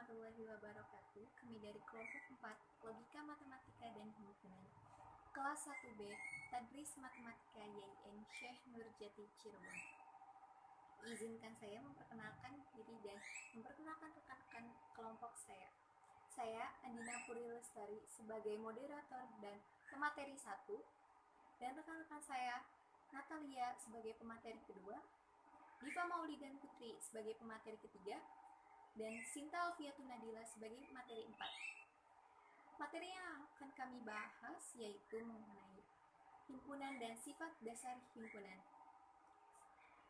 warahmatullahi wabarakatuh. Kami dari kelompok 4, Logika Matematika dan Himpunan. Kelas 1B, Tadris Matematika YIN Syekh Nurjati Cirebon. Izinkan saya memperkenalkan diri dan memperkenalkan rekan-rekan kelompok saya. Saya Andina Puri Lestari sebagai moderator dan pemateri 1, dan rekan-rekan saya Natalia sebagai pemateri kedua, Diva Maulidan Putri sebagai pemateri ketiga, dan Sinta Alfiatun Nadila sebagai materi 4. Materi yang akan kami bahas yaitu mengenai himpunan dan sifat dasar himpunan.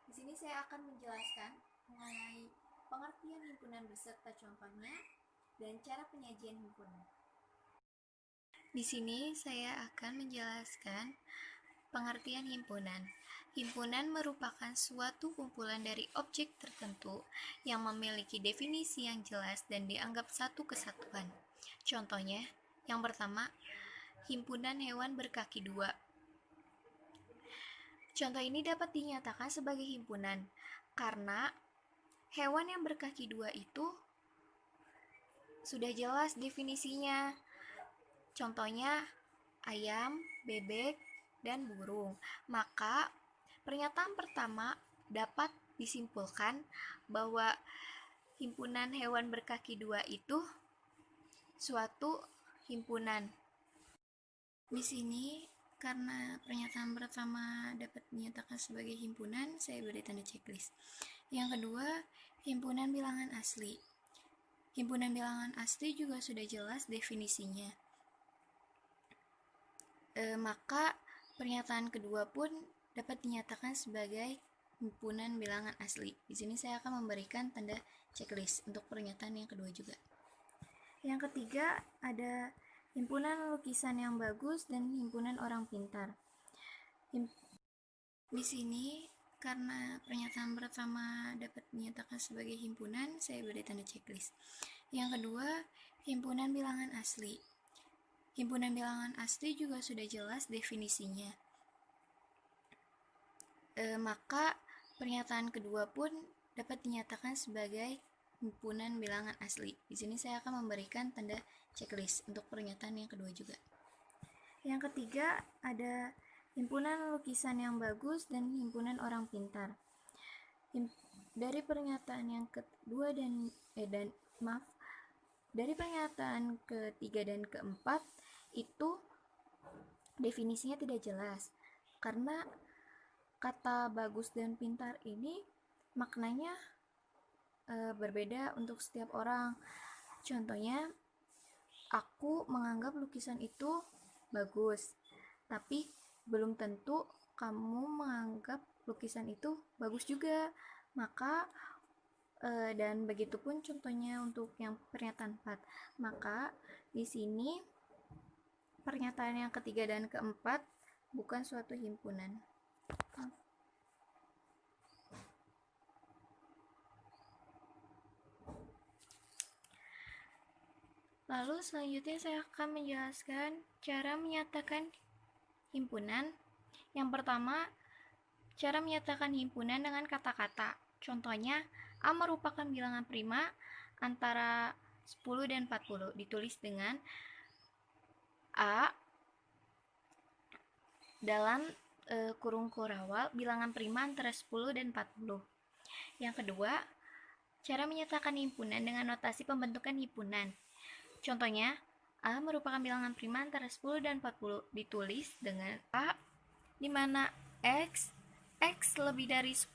Di sini saya akan menjelaskan mengenai pengertian himpunan beserta contohnya dan cara penyajian himpunan. Di sini saya akan menjelaskan pengertian himpunan. Himpunan merupakan suatu kumpulan dari objek tertentu yang memiliki definisi yang jelas dan dianggap satu kesatuan. Contohnya, yang pertama, himpunan hewan berkaki dua. Contoh ini dapat dinyatakan sebagai himpunan karena hewan yang berkaki dua itu sudah jelas definisinya. Contohnya, ayam, bebek, dan burung. Maka pernyataan pertama dapat disimpulkan bahwa himpunan hewan berkaki dua itu suatu himpunan. Di sini karena pernyataan pertama dapat dinyatakan sebagai himpunan, saya beri tanda checklist. Yang kedua, himpunan bilangan asli. Himpunan bilangan asli juga sudah jelas definisinya. Maka pernyataan kedua pun dapat dinyatakan sebagai himpunan bilangan asli. Di sini saya akan memberikan tanda checklist untuk pernyataan yang kedua juga. Yang ketiga ada himpunan lukisan yang bagus dan himpunan orang pintar. Di sini karena pernyataan pertama dapat dinyatakan sebagai himpunan, saya beri tanda checklist. Yang kedua, himpunan bilangan asli. Himpunan bilangan asli juga sudah jelas definisinya. Maka pernyataan kedua pun dapat dinyatakan sebagai himpunan bilangan asli. Di sini saya akan memberikan tanda checklist untuk pernyataan yang kedua juga. Yang ketiga ada himpunan lukisan yang bagus dan himpunan orang pintar. Dari pernyataan yang kedua dari pernyataan ketiga dan keempat itu definisinya tidak jelas karena kata bagus dan pintar ini maknanya berbeda untuk setiap orang. Contohnya, aku menganggap lukisan itu bagus, tapi belum tentu kamu menganggap lukisan itu bagus juga. Maka dan begitupun contohnya untuk yang pernyataan 4. Maka di sini pernyataan yang ketiga dan keempat bukan suatu himpunan. Lalu selanjutnya saya akan menjelaskan cara menyatakan himpunan. Yang pertama, cara menyatakan himpunan dengan kata-kata. Contohnya, A merupakan bilangan prima antara 10 dan 40. Ditulis dengan A dalam kurung kurawal bilangan prima antara 10 dan 40. Yang kedua, cara menyatakan himpunan dengan notasi pembentukan himpunan. Contohnya, A merupakan bilangan prima antara 10 dan 40. Ditulis dengan A di mana X lebih dari 10,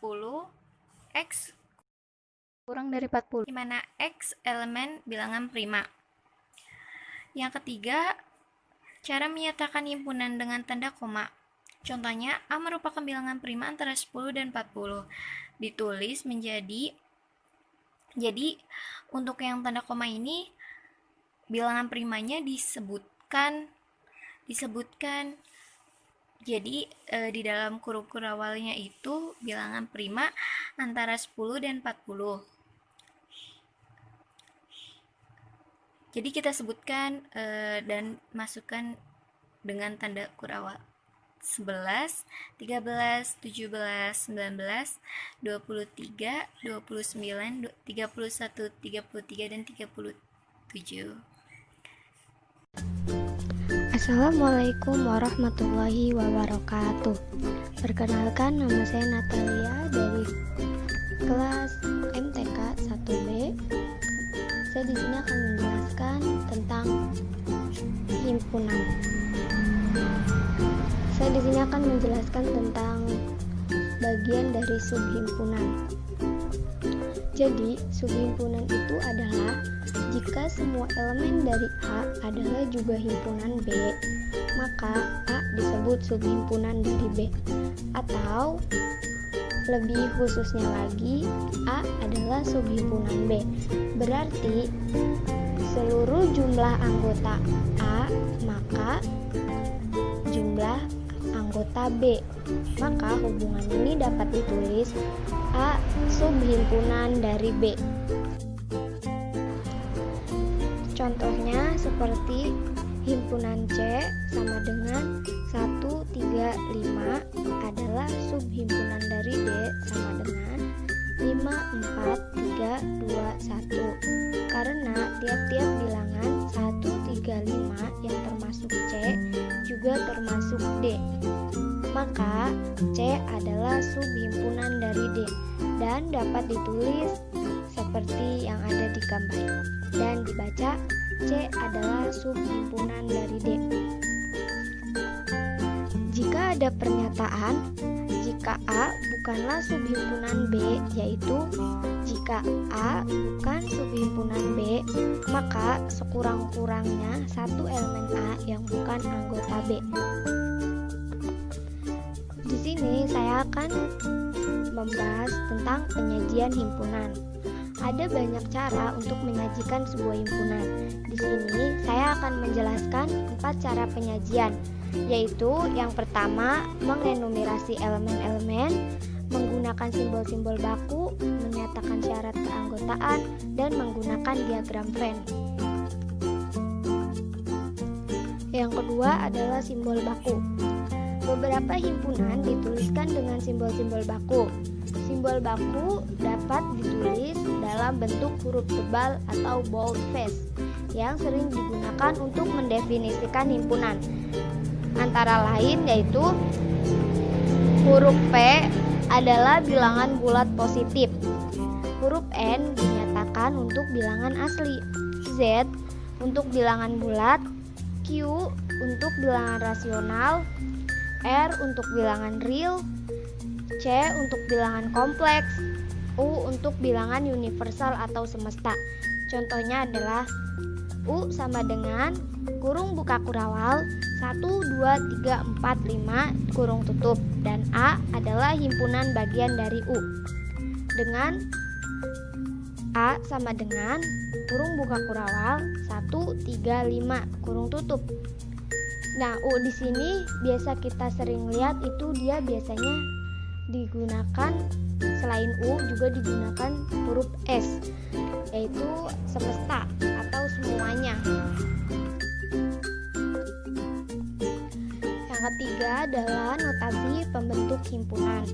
X kurang dari 40, di mana X elemen bilangan prima. Yang ketiga, cara menyatakan himpunan dengan tanda koma. Contohnya, A merupakan bilangan prima antara 10 dan 40. Ditulis menjadi, jadi untuk yang tanda koma ini bilangan primanya disebutkan. Jadi di dalam kurung kurawalnya itu bilangan prima antara 10 dan 40. Jadi kita sebutkan dan masukkan dengan tanda kurawal. 11, 13, 17, 19, 23, 29, 31, 33, dan 37. Assalamualaikum warahmatullahi wabarakatuh. Perkenalkan, nama saya Natalia dari kelas MTK 1B. Saya di sini akan menjelaskan tentang himpunan. Saya di sini akan menjelaskan tentang bagian dari subhimpunan. Jadi, subhimpunan itu adalah jika semua elemen dari A adalah juga himpunan B, maka A disebut subhimpunan dari B. Atau lebih khususnya lagi, A adalah subhimpunan B. Berarti seluruh jumlah anggota A maka jumlah anggota B. Maka hubungan ini dapat ditulis A subhimpunan dari B. Contohnya seperti himpunan C sama dengan 1, 3, 5 adalah subhimpunan dari D sama dengan 5, 4, 3, 2, 1. Karena tiap-tiap bilangan 1, 3, 5 yang termasuk C juga termasuk D. Maka C adalah subhimpunan dari D dan dapat ditulis seperti yang ada di gambar dan dibaca C adalah subhimpunan dari D. Jika ada pernyataan jika A bukanlah subhimpunan B, yaitu jika A bukan subhimpunan B, maka sekurang-kurangnya satu elemen A yang bukan anggota B. Di sini saya akan membahas tentang penyajian himpunan. Ada banyak cara untuk menyajikan sebuah himpunan. Di sini saya akan menjelaskan 4 cara penyajian, yaitu yang pertama, mengenumerasi elemen-elemen, menggunakan simbol-simbol baku, menyatakan syarat keanggotaan, dan menggunakan diagram Venn. Yang kedua adalah simbol baku. Beberapa himpunan dituliskan dengan simbol-simbol baku. Simbol baku dapat ditulis dalam bentuk huruf tebal atau bold face yang sering digunakan untuk mendefinisikan himpunan. Antara lain yaitu huruf P adalah bilangan bulat positif. Huruf N dinyatakan untuk bilangan asli. Z untuk bilangan bulat, Q untuk bilangan rasional, R untuk bilangan real, C untuk bilangan kompleks, U untuk bilangan universal atau semesta. Contohnya adalah U sama dengan kurung buka kurawal 1, 2, 3, 4, 5 kurung tutup, dan A adalah himpunan bagian dari U. Dengan A sama dengan kurung buka kurawal 1, 3, 5 kurung tutup. Nah, U di sini biasa kita sering lihat itu dia biasanya digunakan selain U juga digunakan huruf S, yaitu semesta atau semuanya. Yang ketiga adalah notasi pembentuk himpunan.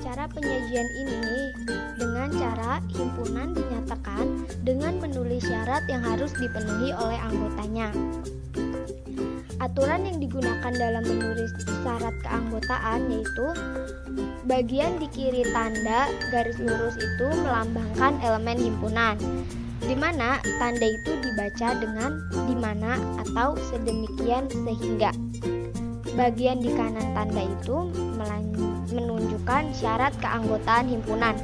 Cara penyajian ini dengan cara himpunan dinyatakan dengan menulis syarat yang harus dipenuhi oleh anggotanya. Aturan yang digunakan dalam menulis syarat keanggotaan yaitu bagian di kiri tanda garis lurus itu melambangkan elemen himpunan, di mana tanda itu dibaca dengan di mana atau sedemikian sehingga. Bagian di kanan tanda itu menunjukkan syarat keanggotaan himpunan,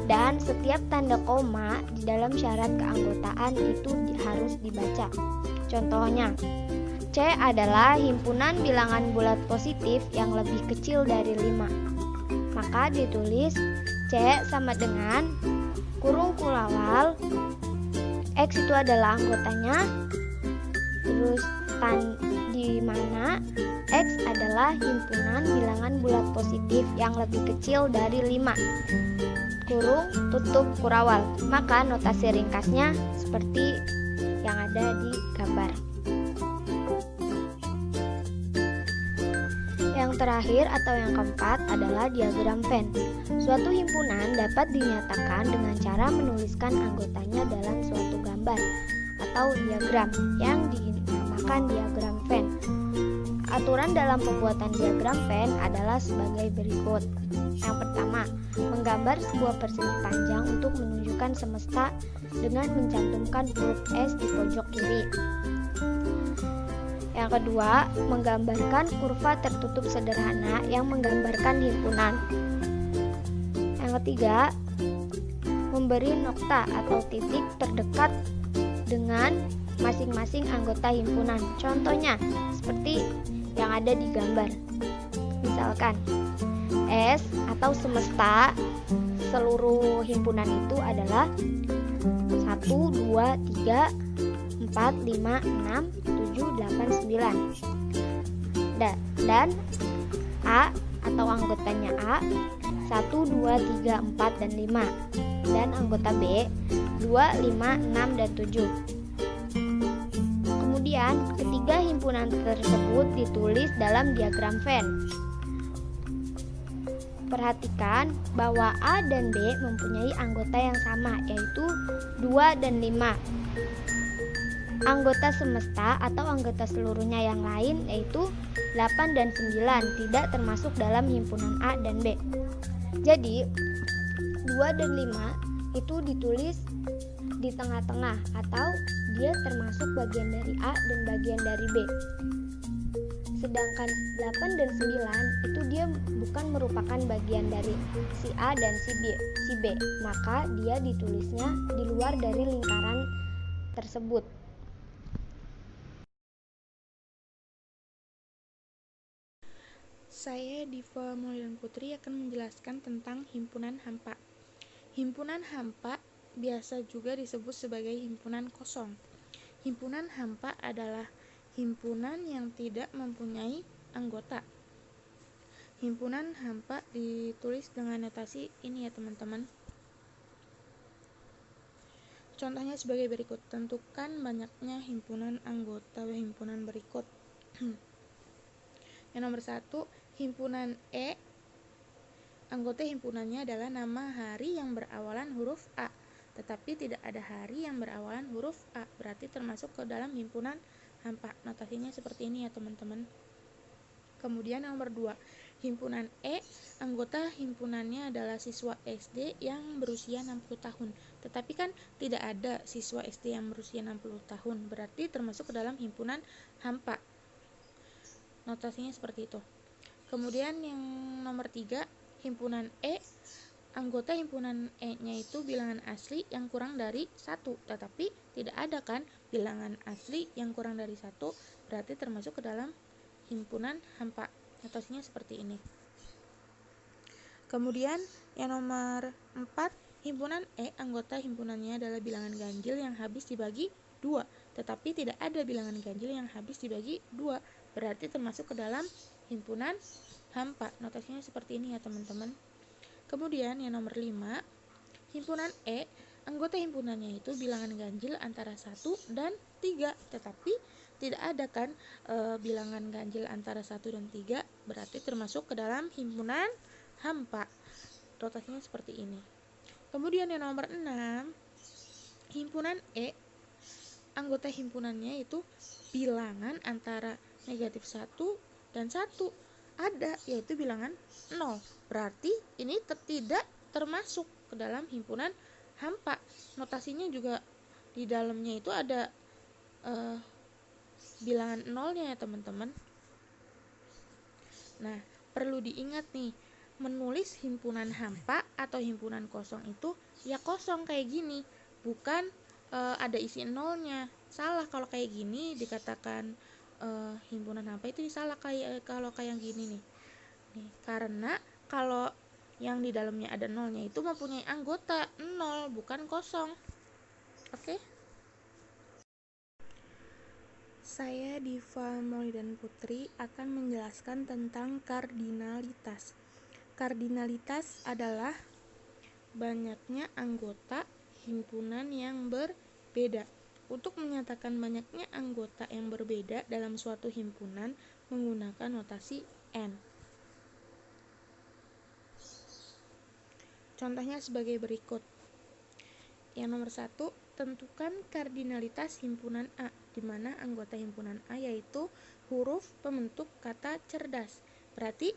dan setiap tanda koma di dalam syarat keanggotaan itu harus dibaca. Contohnya, C adalah himpunan bilangan bulat positif yang lebih kecil dari 5. Maka ditulis C sama dengan kurung kulawal, X itu adalah anggotanya, terus di mana X adalah himpunan bilangan bulat positif yang lebih kecil dari 5. Kurung tutup kurawal. Maka notasi ringkasnya seperti yang ada di gambar. Yang terakhir atau yang keempat adalah diagram Venn. Suatu himpunan dapat dinyatakan dengan cara menuliskan anggotanya dalam suatu gambar atau diagram yang dinamakan diagram Venn. Aturan dalam pembuatan diagram Venn adalah sebagai berikut. Yang pertama, menggambar sebuah persegi panjang untuk menunjukkan semesta dengan mencantumkan huruf S di pojok kiri. Yang kedua, menggambarkan kurva tertutup sederhana yang menggambarkan himpunan. Yang ketiga, memberi nokta atau titik terdekat dengan masing-masing anggota himpunan. Contohnya, seperti yang ada di gambar. Misalkan, S atau semesta seluruh himpunan itu adalah 1, 2, 3, 4, 5, 6, 7, 8, 9. Dan A atau anggotanya A 1, 2, 3, 4, dan 5. Dan anggota B 2, 5, 6, dan 7. Kemudian, ketiga himpunan tersebut ditulis dalam diagram Venn. Perhatikan bahwa A dan B mempunyai anggota yang sama, yaitu 2 dan 5. Anggota semesta atau anggota seluruhnya yang lain, yaitu 8 dan 9, tidak termasuk dalam himpunan A dan B. Jadi, 2 dan 5 itu ditulis di tengah-tengah atau dia termasuk bagian dari A dan bagian dari B. Sedangkan 8 dan 9 itu dia bukan merupakan bagian dari si A dan si B, maka dia ditulisnya di luar dari lingkaran tersebut. Saya Diva Maulidan Putri akan menjelaskan tentang himpunan hampa. Himpunan hampa biasa juga disebut sebagai himpunan kosong. Himpunan hampa adalah himpunan yang tidak mempunyai anggota. Himpunan hampa ditulis dengan notasi ini ya teman-teman. Contohnya sebagai berikut. Tentukan banyaknya himpunan anggota himpunan berikut. Yang nomor 1, himpunan E. Anggota himpunannya adalah nama hari yang berawalan huruf A, tetapi tidak ada hari yang berawalan huruf A, berarti termasuk ke dalam himpunan hampa. Notasinya seperti ini ya teman-teman. Kemudian nomor 2, himpunan E. Anggota himpunannya adalah siswa SD yang berusia 60 tahun. Tetapi kan tidak ada siswa SD yang berusia 60 tahun, berarti termasuk ke dalam himpunan hampa. Notasinya seperti itu. Kemudian yang nomor 3, himpunan E. Anggota himpunan E-nya itu bilangan asli yang kurang dari 1, tetapi tidak ada kan bilangan asli yang kurang dari 1, berarti termasuk ke dalam himpunan hampa. Notasinya seperti ini. Kemudian yang nomor 4, himpunan E. Anggota himpunannya adalah bilangan ganjil yang habis dibagi 2, tetapi tidak ada bilangan ganjil yang habis dibagi 2, berarti termasuk ke dalam himpunan hampa. Notasinya seperti ini ya teman-teman. Kemudian yang nomor 5, himpunan E. Anggota himpunannya itu bilangan ganjil antara 1 dan 3, tetapi tidak ada kan bilangan ganjil antara 1 dan 3, berarti termasuk ke dalam himpunan hampa. Notasinya seperti ini. Kemudian yang nomor 6, himpunan E. Anggota himpunannya itu bilangan antara negatif 1 dan 1 ada, yaitu bilangan 0, berarti ini tidak termasuk ke dalam himpunan hampa. Notasinya juga di dalamnya itu ada bilangan 0-nya ya teman-teman. Nah, perlu diingat nih, menulis himpunan hampa atau himpunan kosong itu ya kosong kayak gini, bukan ada isi 0-nya. Salah kalau kayak gini dikatakan himpunan hampa itu salah kalau kayak gini nih. Karena kalau yang di dalamnya ada 0-nya itu mempunyai anggota 0, bukan kosong. Oke? Saya Diva Maulidan Putri akan menjelaskan tentang kardinalitas. Kardinalitas adalah banyaknya anggota himpunan yang berbeda. Untuk menyatakan banyaknya anggota yang berbeda dalam suatu himpunan menggunakan notasi N. Contohnya sebagai berikut. Yang nomor 1, tentukan kardinalitas himpunan A, di mana anggota himpunan A yaitu huruf pembentuk kata cerdas. Berarti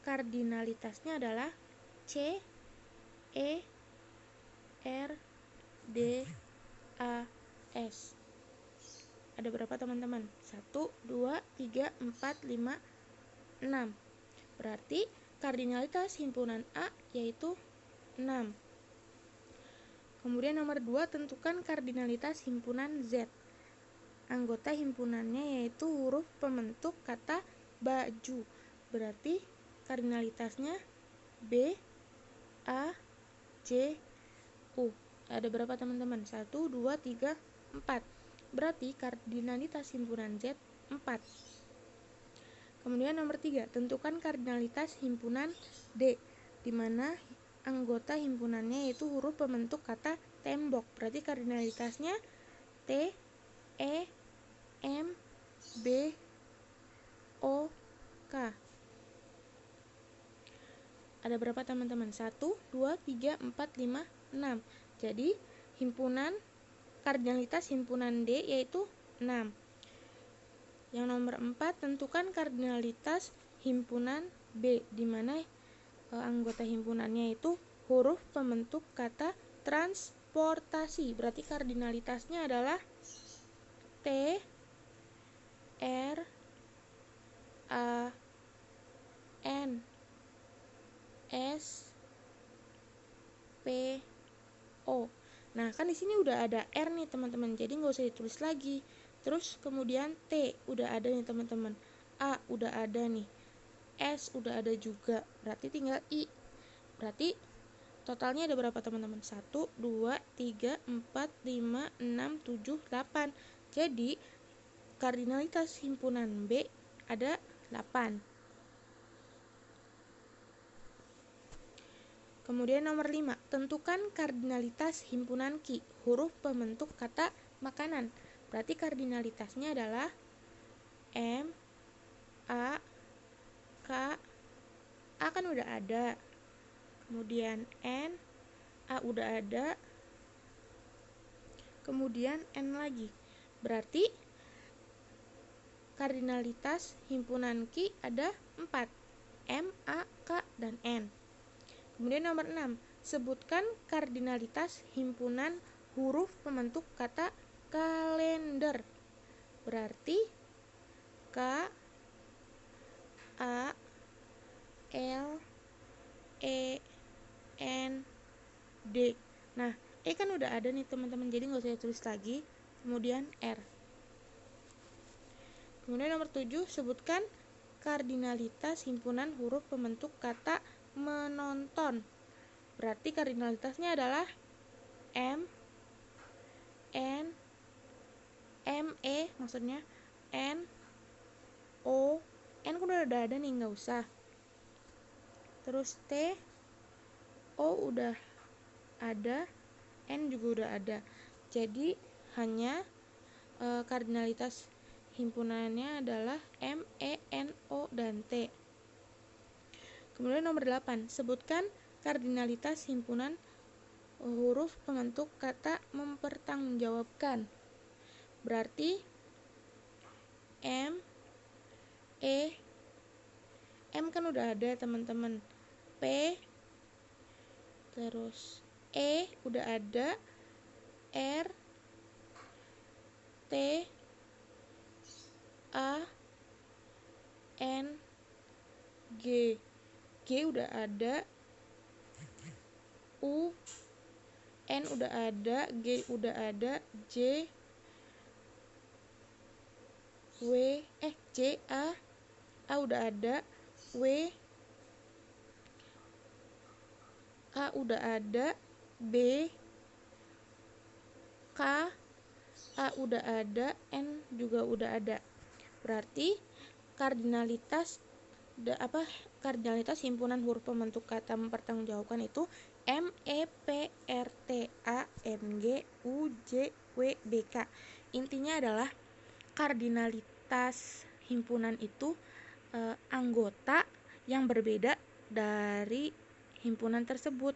kardinalitasnya adalah C, E, R, D, A, S. Ada berapa teman-teman? 1, 2, 3, 4, 5, 6. Berarti kardinalitas himpunan A yaitu 6. Kemudian nomor 2, tentukan kardinalitas himpunan Z. Anggota himpunannya yaitu huruf pembentuk kata baju. Berarti kardinalitasnya B, A, J, U. Ada berapa teman-teman? 1, 2, 3, 4. Berarti kardinalitas himpunan Z 4. Kemudian nomor 3, tentukan kardinalitas himpunan D, di mana anggota himpunannya yaitu huruf pembentuk kata tembok. Berarti kardinalitasnya T, E, M, B, O, K. Ada berapa teman-teman? 1, 2, 3, 4, 5, 6. Jadi kardinalitas himpunan D yaitu 6. Yang nomor 4, tentukan kardinalitas himpunan B, di mana anggota himpunannya itu huruf pembentuk kata transportasi. Berarti kardinalitasnya adalah T, R, A, N, S, P, O. Nah, kan di sini udah ada R nih teman-teman, jadi nggak usah ditulis lagi. Terus kemudian T udah ada nih teman-teman, A udah ada nih, S udah ada juga, berarti tinggal I. Berarti totalnya ada berapa teman-teman? 1, 2, 3, 4, 5, 6, 7, 8. Jadi kardinalitas himpunan B ada 8. Kemudian nomor 5, tentukan kardinalitas himpunan Q, huruf pembentuk kata makanan. Berarti kardinalitasnya adalah M, A, K. A kan udah ada. Kemudian N, A udah ada. Kemudian N lagi. Berarti kardinalitas himpunan Q ada 4. M, A, K, dan N. Kemudian nomor 6, sebutkan kardinalitas himpunan huruf pembentuk kata kalender. Berarti K, A, L, E, N, D. Nah, E kan udah ada nih teman-teman, jadi nggak usah tulis lagi. Kemudian R. Kemudian nomor 7, sebutkan kardinalitas himpunan huruf pembentuk kata menonton. Berarti kardinalitasnya adalah M, N, ME maksudnya, N, O. N kan udah ada nih, nggak usah. Terus T, O udah ada, N juga udah ada. Jadi hanya kardinalitas himpunannya adalah M, E, N, O, dan T. Kemudian nomor 8, sebutkan kardinalitas himpunan huruf pembentuk kata mempertanggungjawabkan. Berarti M, E, M kan udah ada teman-teman, P, terus E udah ada, R, T, A, N, G. G udah ada, U, N udah ada, G udah ada, J, W, J, A udah ada, W, A udah ada, B, K, A udah ada, N juga udah ada. Berarti kardinalitas himpunan huruf pembentuk kata mempertanggungjawabkan itu M, E, P, R, T, A, N, G, U, J, W, B, K. Intinya adalah kardinalitas himpunan itu anggota yang berbeda dari himpunan tersebut.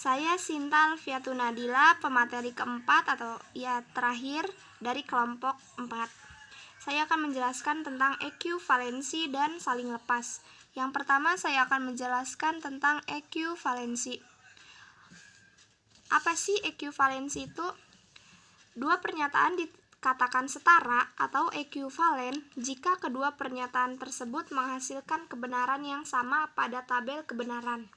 Saya Sinta Alfiatun Nadila, pemateri keempat atau ya terakhir dari kelompok 4. Saya akan menjelaskan tentang ekuivalensi dan saling lepas. Yang pertama saya akan menjelaskan tentang ekuivalensi. Apa sih ekuivalensi itu? Dua pernyataan dikatakan setara atau ekuivalen jika kedua pernyataan tersebut menghasilkan kebenaran yang sama pada tabel kebenaran.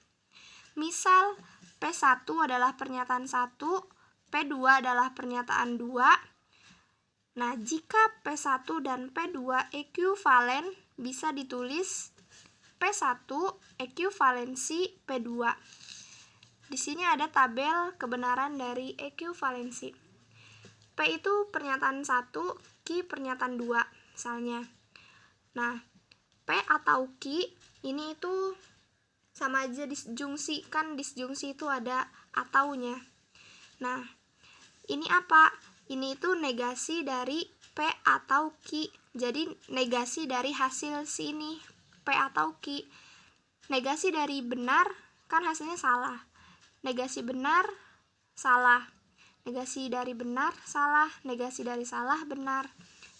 Misal, P1 adalah pernyataan 1, P2 adalah pernyataan 2. Nah, jika P1 dan P2 ekuivalen, bisa ditulis P1 ekuivalensi P2. Di sini ada tabel kebenaran dari ekuivalensi. P itu pernyataan 1, Q pernyataan 2, misalnya. Nah, P atau Q ini itu sama aja disjungsi, kan disjungsi itu ada ataunya. Nah, ini apa? Ini itu negasi dari P atau Q. Jadi negasi dari hasil sini P atau Q. Negasi dari benar kan hasilnya salah. Negasi benar salah. Negasi dari benar salah. Negasi dari salah benar.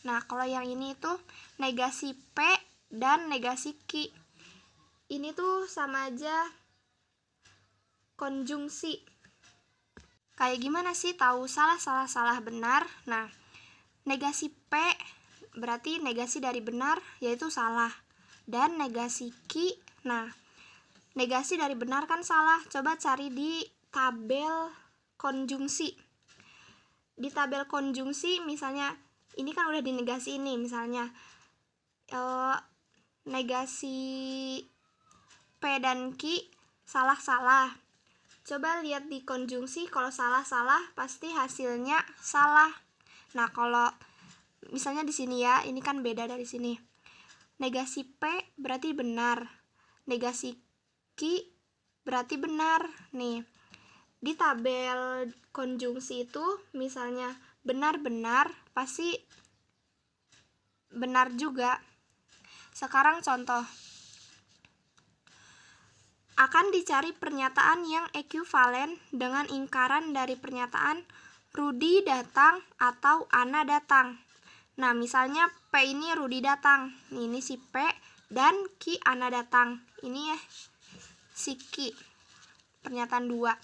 Nah, kalau yang ini itu negasi P dan negasi Q. Ini tuh sama aja konjungsi. Kayak gimana sih tahu salah benar? Nah, negasi P berarti negasi dari benar yaitu salah. Dan negasi Q, nah negasi dari benar kan salah. Coba cari di tabel konjungsi. Di tabel konjungsi misalnya ini kan udah dinegasi ini, misalnya negasi P dan Q salah-salah. Coba lihat di konjungsi, kalau salah-salah pasti hasilnya salah. Nah, kalau misalnya di sini ya, ini kan beda dari sini. Negasi P berarti benar. Negasi Q berarti benar. Nih, di tabel konjungsi itu misalnya benar-benar pasti benar juga. Sekarang contoh. Akan dicari pernyataan yang ekuivalen dengan ingkaran dari pernyataan Rudi datang atau Ana datang. Nah, misalnya P ini Rudi datang. Ini si P dan Q Ana datang. Ini ya si Q. Pernyataan 2.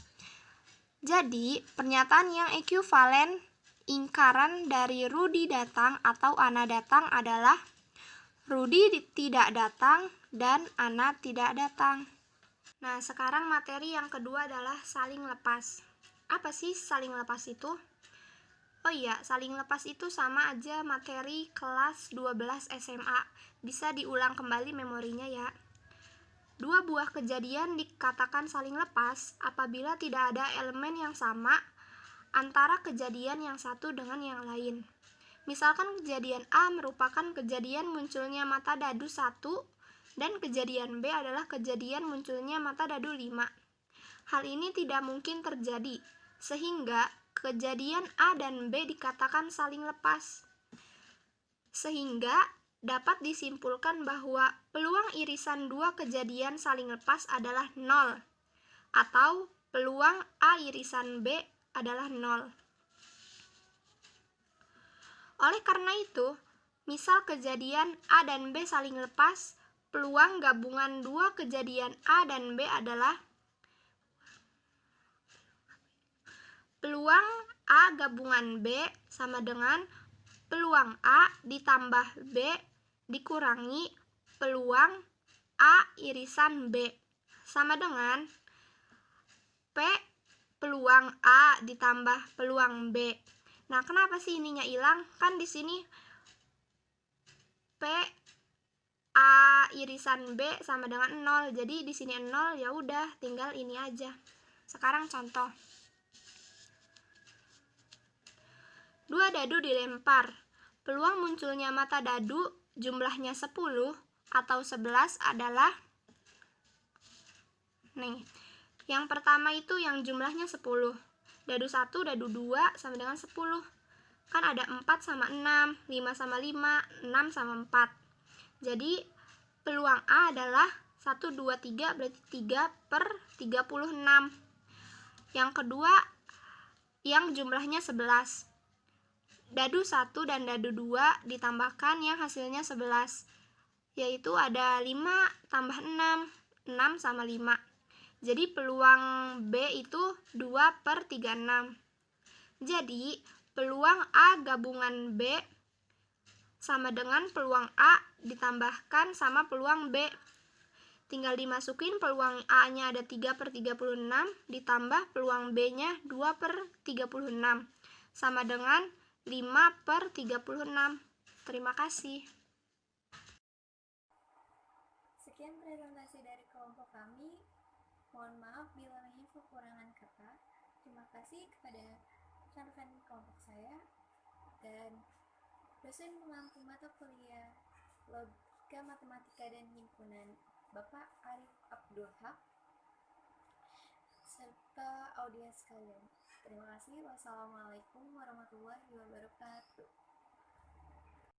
Jadi, pernyataan yang ekuivalen ingkaran dari Rudi datang atau Ana datang adalah Rudi tidak datang dan Ana tidak datang. Nah, sekarang materi yang kedua adalah saling lepas. Apa sih saling lepas itu? Oh iya, saling lepas itu sama aja materi kelas 12 SMA. Bisa diulang kembali memorinya ya. Dua buah kejadian dikatakan saling lepas apabila tidak ada elemen yang sama antara kejadian yang satu dengan yang lain. Misalkan kejadian A merupakan kejadian munculnya mata dadu 1 dan kejadian B adalah kejadian munculnya mata dadu 5. Hal ini tidak mungkin terjadi, sehingga kejadian A dan B dikatakan saling lepas. Sehingga dapat disimpulkan bahwa peluang irisan dua kejadian saling lepas adalah 0, atau peluang A irisan B adalah 0. Oleh karena itu, misal kejadian A dan B saling lepas, peluang gabungan dua kejadian A dan B adalah peluang A gabungan B sama dengan peluang A ditambah B dikurangi peluang A irisan B sama dengan P peluang A ditambah peluang B. Nah, kenapa sih ininya hilang? Kan di sini P A irisan B sama dengan 0. Jadi di sini 0, ya udah tinggal ini aja. Sekarang contoh. Dua dadu dilempar. Peluang munculnya mata dadu jumlahnya 10 atau 11 adalah nih. Yang pertama itu yang jumlahnya 10. Dadu 1, dadu 2 sama dengan 10. Kan ada 4 sama 6, 5 sama 5, 6 sama 4. Jadi peluang A adalah 1, 2, 3 berarti 3/36. Yang kedua yang jumlahnya 11. Dadu 1 dan dadu 2 ditambahkan yang hasilnya 11, yaitu ada 5 tambah 6, 6 sama 5. Jadi peluang B itu 2/36. Jadi peluang A gabungan B sama dengan peluang A ditambahkan sama peluang B. Tinggal dimasukin peluang A-nya ada 3/36 ditambah peluang B-nya 2/36 sama dengan 5/36. Terima kasih. Sekian presentasi dari kelompok kami. Mohon maaf bila banyak kekurangan kata. Terima kasih kepada rekan-rekan kelompok saya dan dosen pengampu mata kuliah Logika Matematika dan Himpunan Bapak Arif Abdul Haq serta audiens sekalian. Terima kasih. Wassalamualaikum warahmatullahi wabarakatuh.